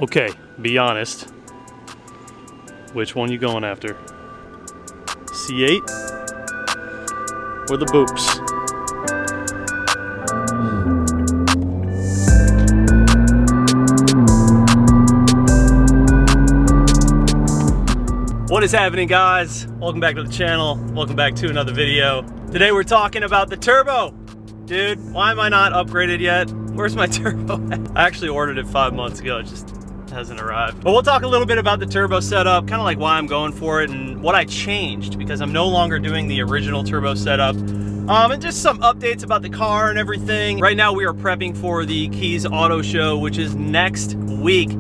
Okay, be honest. Which one you going after? C8 or the boops? What is happening, guys? Welcome back to the channel. Welcome back to another video. Today we're talking about the turbo. Dude, why am I not upgraded yet? Where's my turbo at? I actually ordered it 5 months ago. It just hasn't arrived. But we'll talk a little bit about the turbo setup, kind of like why I'm going for it and what I changed, because I'm no longer doing the original turbo setup. And just some updates about the car and everything. Right now we are prepping for the Keys Auto Show, which is next week.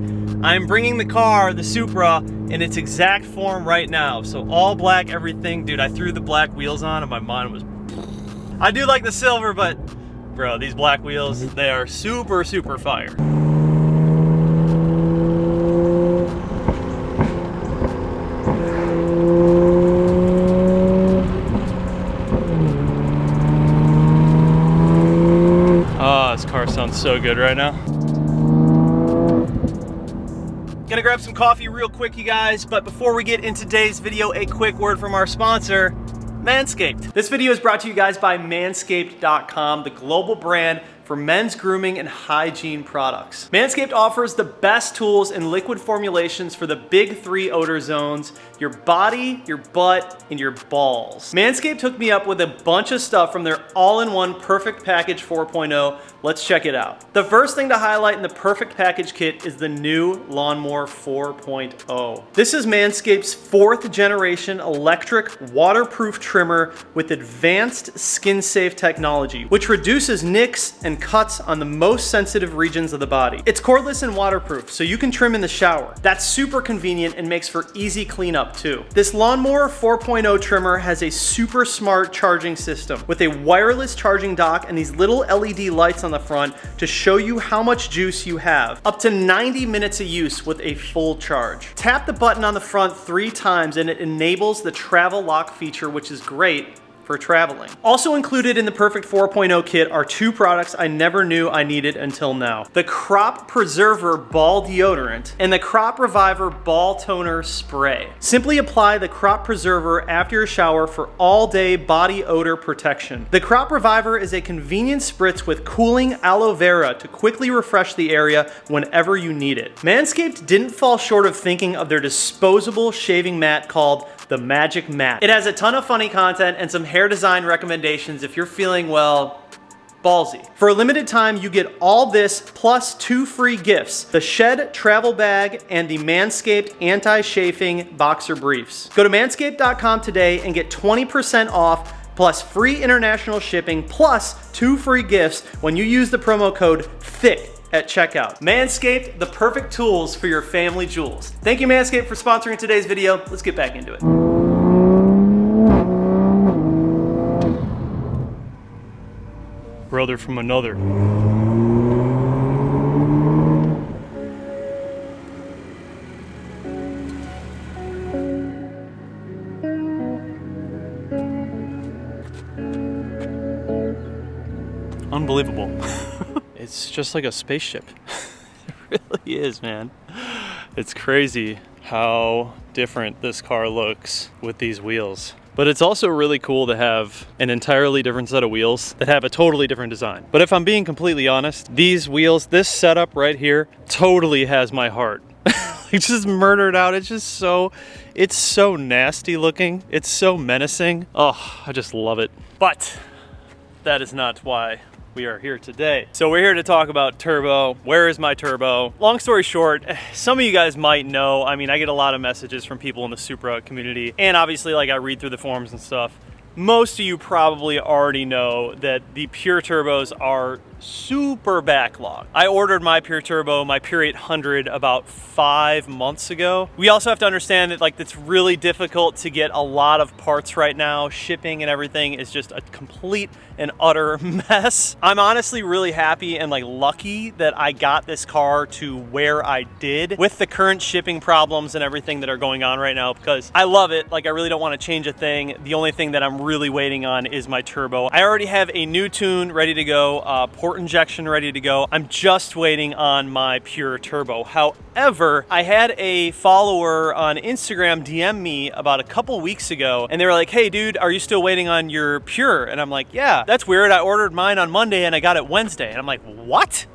I'm bringing the car, the Supra, in its exact form right now. So all black, everything. Dude, I threw the black wheels on and my mind was... I do like the silver, but bro, these black wheels, they are super, super fire. Oh, this car sounds so good right now. Gonna grab some coffee real quick, you guys, but before we get into today's video, a quick word from our sponsor, Manscaped. This video is brought to you guys by Manscaped.com, the global brand for men's grooming and hygiene products. Manscaped offers the best tools and liquid formulations for the big three odor zones: your body, your butt, and your balls. Manscaped hooked me up with a bunch of stuff from their all-in-one Perfect Package 4.0. Let's check it out. The first thing to highlight in the Perfect Package kit is the new Lawnmower 4.0. This is Manscaped's 4th generation electric waterproof trimmer with advanced skin-safe technology, which reduces nicks and cuts on the most sensitive regions of the body. It's cordless and waterproof, so you can trim in the shower. That's super convenient and makes for easy cleanup too. This Lawnmower 4.0 trimmer has a super smart charging system with a wireless charging dock and these little LED lights on the front to show you how much juice you have. Up to 90 minutes of use with a full charge. Tap the button on the front 3 times and it enables the travel lock feature, which is great for traveling. Also included in the Perfect 4.0 kit are 2 products I never knew I needed until now: the Crop Preserver Ball Deodorant and the Crop Reviver Ball Toner Spray. Simply apply the Crop Preserver after your shower for all-day body odor protection. The Crop Reviver is a convenient spritz with cooling aloe vera to quickly refresh the area whenever you need it. Manscaped didn't fall short of thinking of their disposable shaving mat called the Magic Mat. It has a ton of funny content and some hair design recommendations if you're feeling, well, ballsy. For a limited time, you get all this plus 2 free gifts: the Shed travel bag and the Manscaped anti-chafing boxer briefs. Go to manscaped.com today and get 20% off plus free international shipping plus 2 free gifts when you use the promo code THICK at checkout. Manscaped, the perfect tools for your family jewels. Thank you, Manscaped, for sponsoring today's video. Let's get back into it. Brother from another. Unbelievable. It's just like a spaceship. It really is, man. It's crazy how different this car looks with these wheels. But it's also really cool to have an entirely different set of wheels that have a totally different design. But if I'm being completely honest, these wheels, this setup right here, totally has my heart. It's just murdered out. It's just so, it's so nasty looking. It's so menacing. Oh, I just love it. But that is not why we are here today. So we're here to talk about turbo. Where is my turbo? Long story short, some of you guys might know, I mean, I get a lot of messages from people in the Supra community, and obviously, like, I read through the forums and stuff. Most of you probably already know that the pure turbos are super backlogged. I ordered my pure turbo, my pure 800, about 5 months ago. We also have to understand that, like, it's really difficult to get a lot of parts right now. Shipping and everything is just a complete and utter mess. I'm honestly really happy and, like, lucky that I got this car to where I did with the current shipping problems and everything that are going on right now, because I love it. Like, I really don't want to change a thing. The only thing that I'm really waiting on is my turbo. I already have a new tune ready to go, port injection ready to go. I'm just waiting on my pure turbo. However, I had a follower on Instagram DM me about a couple weeks ago, and they were like, hey dude, are you still waiting on your pure? And I'm like, yeah, that's weird. I ordered mine on Monday and I got it Wednesday. And I'm like, what?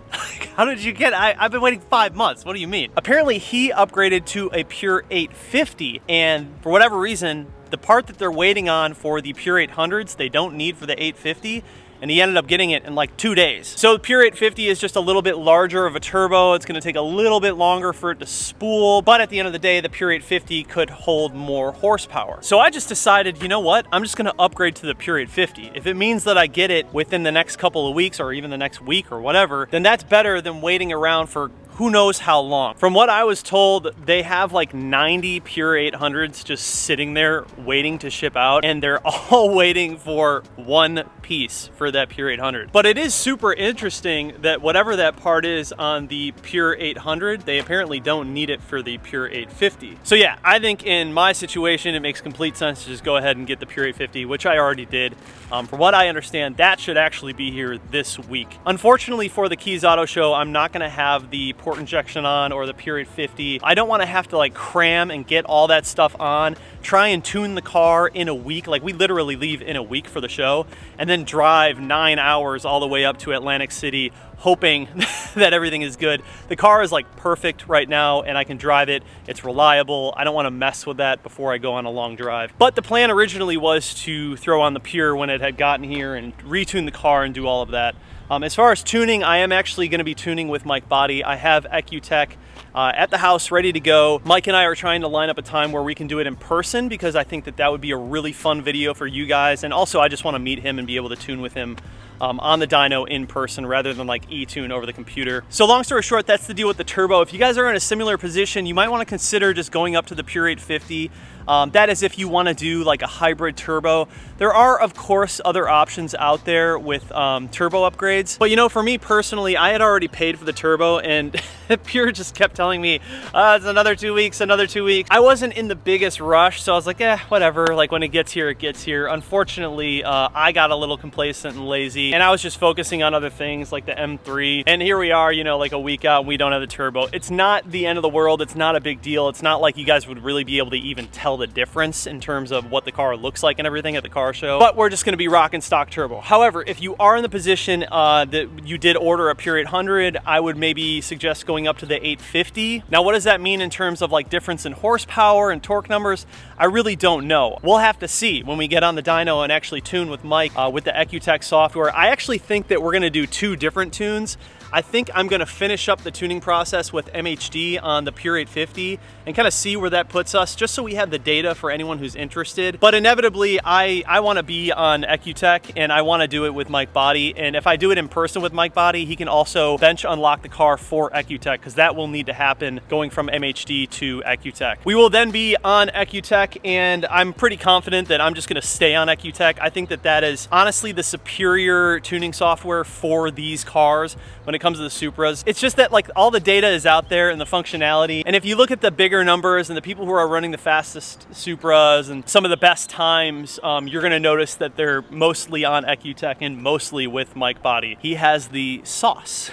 How did you get it? I've been waiting 5 months. What do you mean? Apparently he upgraded to a pure 850, and for whatever reason, the part that they're waiting on for the pure 800s, they don't need for the 850. And he ended up getting it in like 2 days. So the Pure 850 is just a little bit larger of a turbo. It's gonna take a little bit longer for it to spool, but at the end of the day, the Pure 850 could hold more horsepower. So I just decided, you know what? I'm just gonna upgrade to the Pure 850. If it means that I get it within the next couple of weeks or even the next week or whatever, then that's better than waiting around for who knows how long. From what I was told, they have like 90 Pure 800s just sitting there waiting to ship out, and they're all waiting for one piece for that Pure 800. But it is super interesting that whatever that part is on the Pure 800, they apparently don't need it for the Pure 850. So yeah, I think in my situation, it makes complete sense to just go ahead and get the Pure 850, which I already did. From what I understand, that should actually be here this week. Unfortunately for the Keys Auto Show, I'm not gonna have the port injection on or the Pure 850. I don't wanna have to like cram and get all that stuff on, try and tune the car in a week. Like we literally leave in a week for the show and then drive 9 hours all the way up to Atlantic City hoping that everything is good. The car is like perfect right now and I can drive it. It's reliable. I don't want to mess with that before I go on a long drive. But the plan originally was to throw on the Pure when it had gotten here and retune the car and do all of that. As far as tuning, I am actually going to be tuning with Mike Body. I have EcuTech at the house ready to go. Mike and I are trying to line up a time where we can do it in person because I think that that would be a really fun video for you guys. And also I just want to meet him and be able to tune with him on the dyno in person rather than like e-tune over the computer. So long story short, that's the deal with the turbo. If you guys are in a similar position, you might want to consider just going up to the Pure 850. That is if you want to do like a hybrid turbo. There are, of course, other options out there with turbo upgrades. But you know, for me personally, I had already paid for the turbo and Pure just kept telling me, it's another 2 weeks, another 2 weeks. I wasn't in the biggest rush, so I was like, whatever. Like when it gets here, it gets here. Unfortunately, I got a little complacent and lazy and I was just focusing on other things like the M3. And here we are, you know, like a week out and we don't have the turbo. It's not the end of the world. It's not a big deal. It's not like you guys would really be able to even tell the difference in terms of what the car looks like and everything at the car show, but we're just going to be rocking stock turbo. However, if you are in the position that you did order a Pure 800, I would maybe suggest going up to the 850. Now, what does that mean in terms of like difference in horsepower and torque numbers? I really don't know. We'll have to see when we get on the dyno and actually tune with Mike with the EcuTech software. I actually think that we're going to do 2 different tunes. I think I'm gonna finish up the tuning process with MHD on the Pure 850 and kind of see where that puts us, just so we have the data for anyone who's interested. But inevitably, I wanna be on EcuTech and I wanna do it with Mike Body. And if I do it in person with Mike Body, he can also bench unlock the car for EcuTech, because that will need to happen going from MHD to EcuTech. We will then be on EcuTech, and I'm pretty confident that I'm just gonna stay on EcuTech. I think that that is honestly the superior tuning software for these cars when it comes to the Supras. It's just that like all the data is out there and the functionality. And if you look at the bigger numbers and the people who are running the fastest Supras and some of the best times, you're gonna notice that they're mostly on EcuTech and mostly with Mike Body. He has the sauce.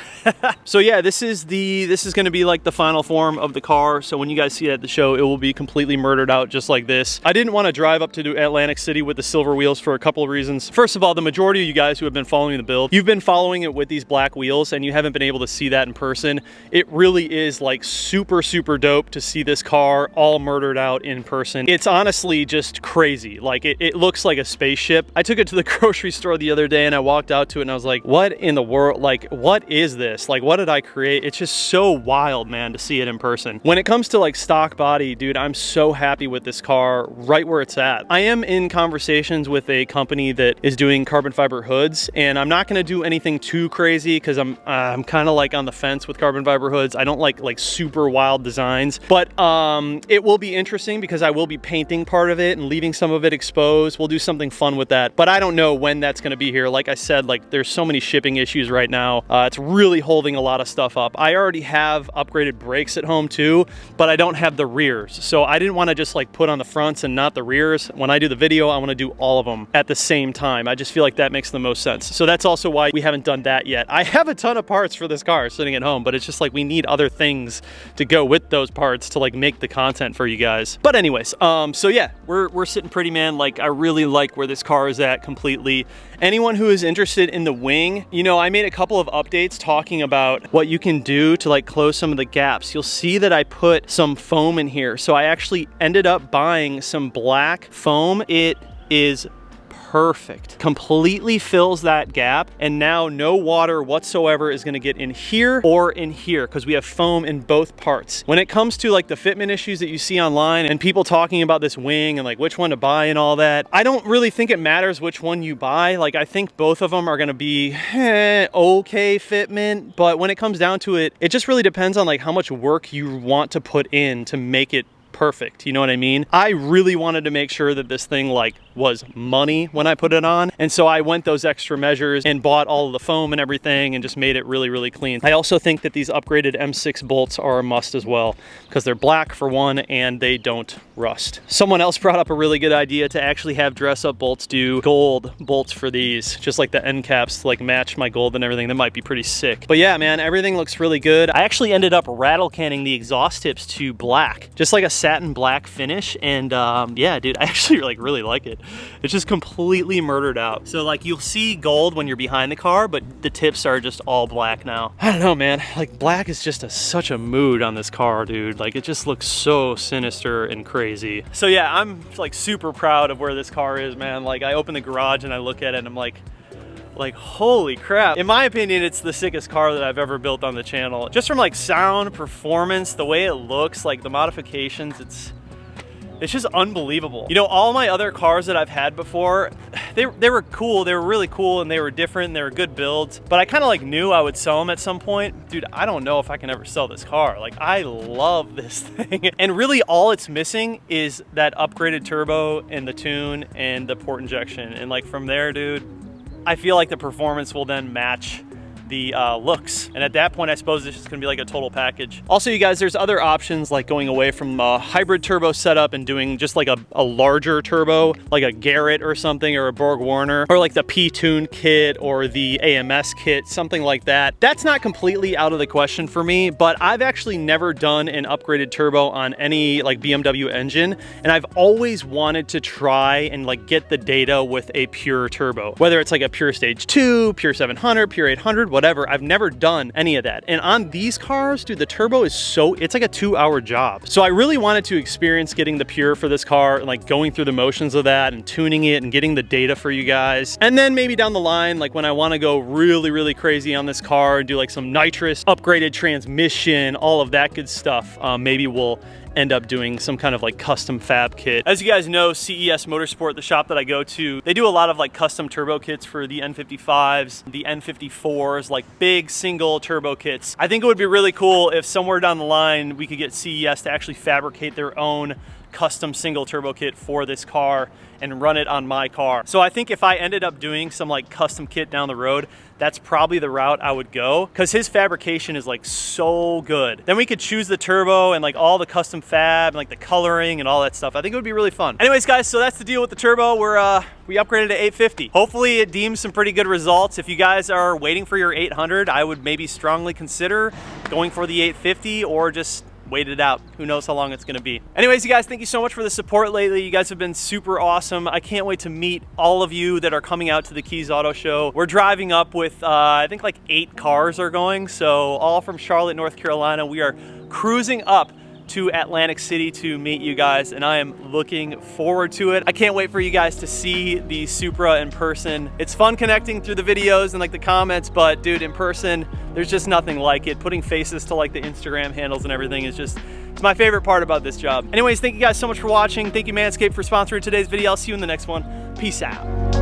So yeah, this is gonna be like the final form of the car. So when you guys see it at the show, it will be completely murdered out just like this. I didn't want to drive up to Atlantic City with the silver wheels for a couple of reasons. First of all, the majority of you guys who have been following the build, you've been following it with these black wheels and you haven't been able to see that in person. It really is like super dope to see this car all murdered out in person. It's honestly just crazy. Like it looks like a spaceship. I took it to the grocery store the other day and I walked out to it and I was like, what in the world? Like, what is this? Like, what did I create? It's just so wild, man, to see it in person. When it comes to like stock body, dude, I'm so happy with this car right where it's at. I am in conversations with a company that is doing carbon fiber hoods, and I'm not gonna do anything too crazy because I'm kind of like on the fence with carbon fiber hoods. I don't like super wild designs, but it will be interesting because I will be painting part of it and leaving some of it exposed. We'll do something fun with that, but I don't know when that's going to be here. Like I said, like there's so many shipping issues right now. It's really holding a lot of stuff up. I already have upgraded brakes at home too, but I don't have the rears. So I didn't want to just like put on the fronts and not the rears. When I do the video, I want to do all of them at the same time. I just feel like that makes the most sense. So that's also why we haven't done that yet. I have a ton of parts for this car sitting at home, but it's just like we need other things to go with those parts to like make the content for you guys. But anyways, so yeah, we're sitting pretty, man. Like I really like where this car is at completely. Anyone who is interested in the wing, you know, I made a couple of updates talking about what you can do to like close some of the gaps. You'll see that I put some foam in here. So I actually ended up buying some black foam. It is perfect. Completely fills that gap, and now no water whatsoever is going to get in here or in here because we have foam in both parts. When it comes to like the fitment issues that you see online and people talking about this wing and like which one to buy and all that, I don't really think it matters which one you buy. Like I think both of them are going to be okay fitment, but when it comes down to it, it just really depends on like how much work you want to put in to make it perfect. You know what I mean? I really wanted to make sure that this thing like was money when I put it on, and so I went those extra measures and bought all of the foam and everything and just made it really, really clean. I also think that these upgraded M6 bolts are a must as well because they're black for one and they don't rust. Someone else brought up a really good idea to actually have dress up bolts do gold bolts for these, just like the end caps to like match my gold and everything. That might be pretty sick. But yeah, man, everything looks really good. I actually ended up rattle canning the exhaust tips to black, just like a satin black finish, and yeah, dude, I actually like really like it. It's just completely murdered out. So like you'll see gold when you're behind the car, but the tips are just all black now. I don't know, man, like black is just such a mood on this car, dude. Like it just looks so sinister and crazy. So yeah, I'm like super proud of where this car is, man. Like I open the garage and I look at it and I'm like holy crap. In my opinion, it's the sickest car that I've ever built on the channel. Just from like sound, performance, the way it looks, like the modifications, it's just unbelievable. You know, all my other cars that I've had before, they were cool, they were really cool, and they were different, and they were good builds, but I kind of like knew I would sell them at some point. Dude, I don't know if I can ever sell this car. Like, I love this thing. And really all it's missing is that upgraded turbo and the tune and the port injection. And like from there, dude, I feel like the performance will then match the looks, and at that point I suppose it's just gonna be like a total package. Also, you guys, there's other options like going away from a hybrid turbo setup and doing just like a larger turbo, like a Garrett or something, or a Borg Warner, or like the P-Tune kit or the AMS kit, something like that. That's not completely out of the question for me, but I've actually never done an upgraded turbo on any like BMW engine, and I've always wanted to try and like get the data with a pure turbo, whether it's like a pure stage 2, pure 700, pure 800, whatever. I've never done any of that. And on these cars, dude, the turbo is it's like a 2-hour job. So I really wanted to experience getting the pure for this car and like going through the motions of that and tuning it and getting the data for you guys. And then maybe down the line, like when I want to go really, really crazy on this car and do like some nitrous, upgraded transmission, all of that good stuff, maybe we'll end up doing some kind of like custom fab kit. As you guys know, CES Motorsport, the shop that I go to, they do a lot of like custom turbo kits for the N55s, the N54s, like big single turbo kits. I think it would be really cool if somewhere down the line we could get CES to actually fabricate their own custom single turbo kit for this car and run it on my car. So I think if I ended up doing some like custom kit down the road, that's probably the route I would go, because his fabrication is like so good. Then we could choose the turbo and like all the custom fab and like the coloring and all that stuff. I think it would be really fun. Anyways, guys, so that's the deal with the turbo. We upgraded to 850. Hopefully it deems some pretty good results. If you guys are waiting for your 800, I would maybe strongly consider going for the 850 or just wait it out. Who knows how long it's gonna be. Anyways, you guys, thank you so much for the support lately. You guys have been super awesome. I can't wait to meet all of you that are coming out to the Keys Auto Show. We're driving up with, I think like 8 cars are going. So all from Charlotte, North Carolina. We are cruising up to Atlantic City to meet you guys, and I am looking forward to it. I can't wait for you guys to see the Supra in person. It's fun connecting through the videos and like the comments, but dude, in person, there's just nothing like it. Putting faces to like the Instagram handles and everything is just, it's my favorite part about this job. Anyways, thank you guys so much for watching. Thank you Manscaped for sponsoring today's video. I'll see you in the next one. Peace out.